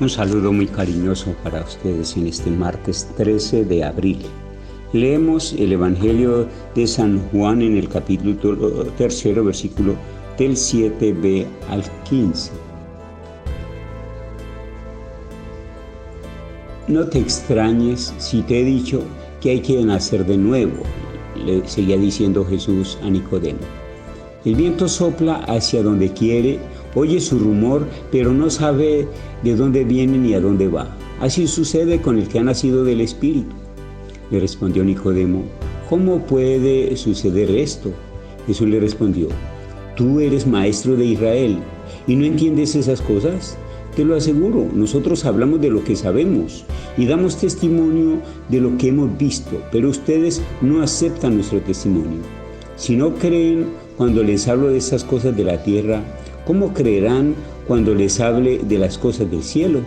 Un saludo muy cariñoso para ustedes en este martes 13 de abril. Leemos el Evangelio de San Juan en el capítulo 3, versículo del 7b al 15. No te extrañes si te he dicho que hay que nacer de nuevo, le seguía diciendo Jesús a Nicodemo. El viento sopla hacia donde quiere, oye su rumor, pero no sabe de dónde viene ni a dónde va. Así sucede con el que ha nacido del Espíritu. Le respondió Nicodemo, ¿cómo puede suceder esto? Jesús le respondió, tú eres maestro de Israel y no entiendes esas cosas. Te lo aseguro, nosotros hablamos de lo que sabemos y damos testimonio de lo que hemos visto, pero ustedes no aceptan nuestro testimonio. Si no creen cuando les hablo de esas cosas de la tierra, ¿cómo creerán cuando les hable de las cosas del cielo?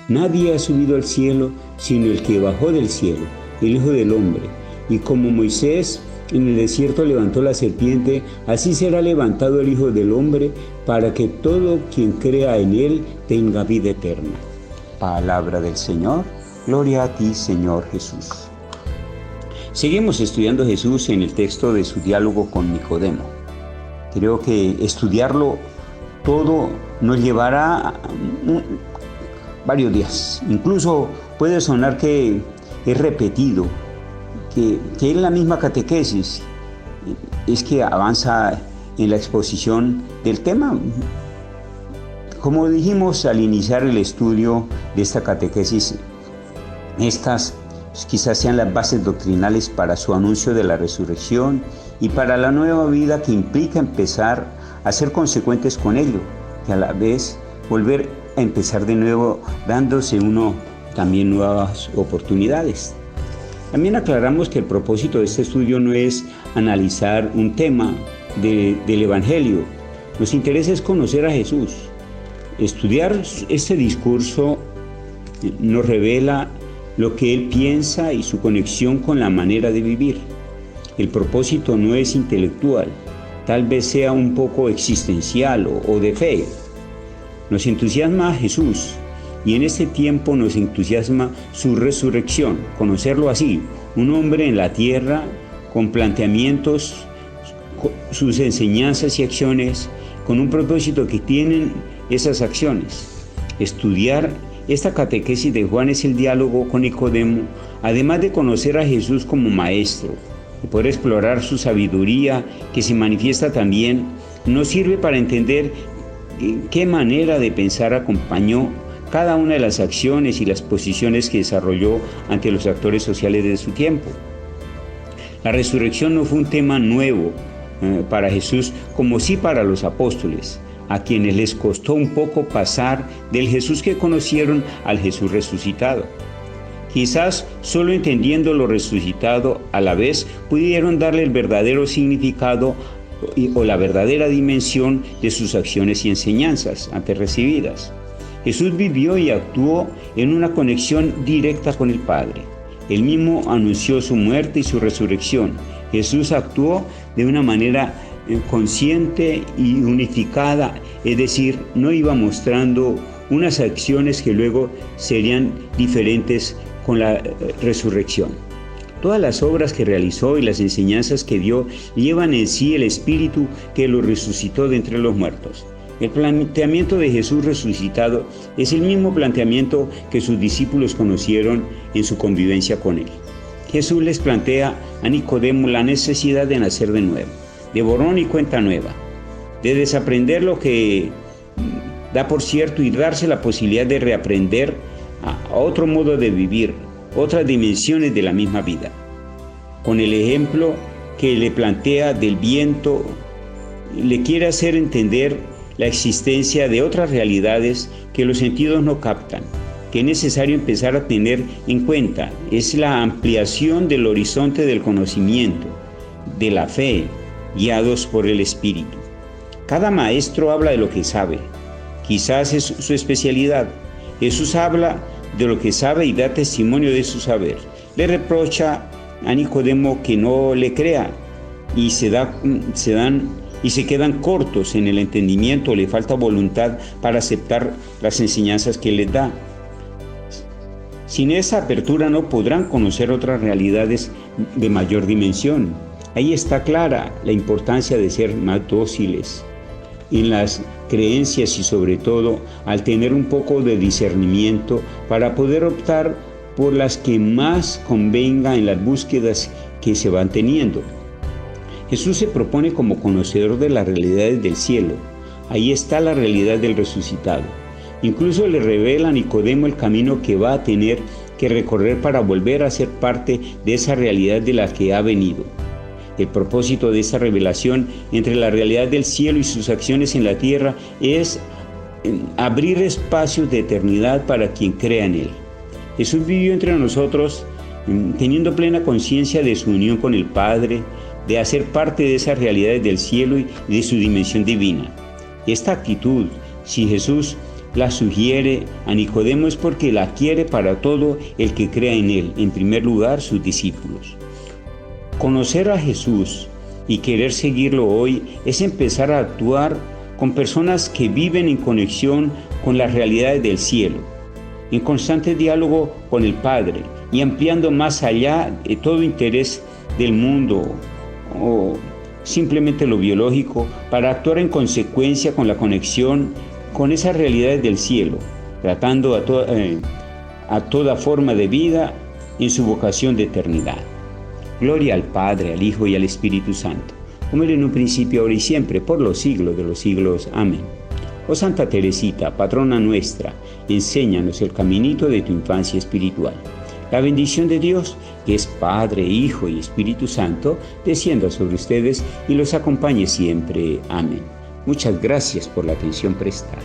Nadie ha subido al cielo sino el que bajó del cielo, el Hijo del Hombre. Y como Moisés en el desierto levantó la serpiente, así será levantado el Hijo del Hombre, para que todo quien crea en él tenga vida eterna. Palabra del Señor. Gloria a ti, Señor Jesús. Seguimos estudiando a Jesús en el texto de su diálogo con Nicodemo. Creo que estudiarlo todo nos llevará varios días. Incluso puede sonar que es repetido, que es la misma catequesis. Es que avanza en la exposición del tema. Como dijimos al iniciar el estudio de esta catequesis, estas quizás sean las bases doctrinales para su anuncio de la resurrección y para la nueva vida que implica empezar a ser consecuentes con ello y a la vez volver a empezar de nuevo dándose uno también nuevas oportunidades. También aclaramos que el propósito de este estudio no es analizar un tema del Evangelio. Nos interesa es conocer a Jesús. Estudiar este discurso nos revela lo que Él piensa y su conexión con la manera de vivir. El propósito no es intelectual, tal vez sea un poco existencial o de fe. Nos entusiasma a Jesús y en este tiempo nos entusiasma su resurrección, conocerlo así, un hombre en la tierra con planteamientos, sus enseñanzas y acciones, con un propósito que tienen esas acciones. Estudiar esta catequesis de Juan es el diálogo con Nicodemo, además de conocer a Jesús como maestro y poder explorar su sabiduría que se manifiesta también, nos sirve para entender qué manera de pensar acompañó cada una de las acciones y las posiciones que desarrolló ante los actores sociales de su tiempo. La resurrección no fue un tema nuevo para Jesús, como sí para los apóstoles, a quienes les costó un poco pasar del Jesús que conocieron al Jesús resucitado. Quizás solo entendiendo lo resucitado a la vez pudieron darle el verdadero significado o la verdadera dimensión de sus acciones y enseñanzas antes recibidas. Jesús vivió y actuó en una conexión directa con el Padre. Él mismo anunció su muerte y su resurrección. Jesús actuó de una manera consciente y unificada, es decir, no iba mostrando unas acciones que luego serían diferentes con la resurrección. Todas las obras que realizó y las enseñanzas que dio llevan en sí el Espíritu que lo resucitó de entre los muertos. El planteamiento de Jesús resucitado es el mismo planteamiento que sus discípulos conocieron en su convivencia con él. Jesús les plantea a Nicodemo la necesidad de nacer de nuevo, de borrón y cuenta nueva, de desaprender lo que da por cierto y darse la posibilidad de reaprender a otro modo de vivir, otras dimensiones de la misma vida. Con el ejemplo que le plantea del viento, le quiere hacer entender la existencia de otras realidades que los sentidos no captan, que es necesario empezar a tener en cuenta. Es la ampliación del horizonte del conocimiento, de la fe, guiados por el Espíritu. Cada maestro habla de lo que sabe, quizás es su especialidad. Jesús habla de lo que sabe y da testimonio de su saber. Le reprocha a Nicodemo que no le crea y se dan y se quedan cortos en el entendimiento, le falta voluntad para aceptar las enseñanzas que les da. Sin esa apertura no podrán conocer otras realidades de mayor dimensión. Ahí está clara la importancia de ser más dóciles en las creencias y sobre todo al tener un poco de discernimiento para poder optar por las que más convenga en las búsquedas que se van teniendo. Jesús se propone como conocedor de las realidades del cielo. Ahí está la realidad del resucitado. Incluso le revela a Nicodemo el camino que va a tener que recorrer para volver a ser parte de esa realidad de la que ha venido. El propósito de esa revelación entre la realidad del cielo y sus acciones en la tierra es abrir espacios de eternidad para quien crea en Él. Jesús vivió entre nosotros teniendo plena conciencia de su unión con el Padre, de hacer parte de esas realidades del cielo y de su dimensión divina. Esta actitud, si Jesús la sugiere a Nicodemo, es porque la quiere para todo el que crea en Él, en primer lugar sus discípulos. Conocer a Jesús y querer seguirlo hoy es empezar a actuar con personas que viven en conexión con las realidades del cielo, en constante diálogo con el Padre y ampliando más allá de todo interés del mundo o simplemente lo biológico para actuar en consecuencia con la conexión con esas realidades del cielo, tratando a toda forma de vida en su vocación de eternidad. Gloria al Padre, al Hijo y al Espíritu Santo, como era en un principio, ahora y siempre, por los siglos de los siglos. Amén. Oh Santa Teresita, patrona nuestra, enséñanos el caminito de tu infancia espiritual. La bendición de Dios, que es Padre, Hijo y Espíritu Santo, descienda sobre ustedes y los acompañe siempre. Amén. Muchas gracias por la atención prestada.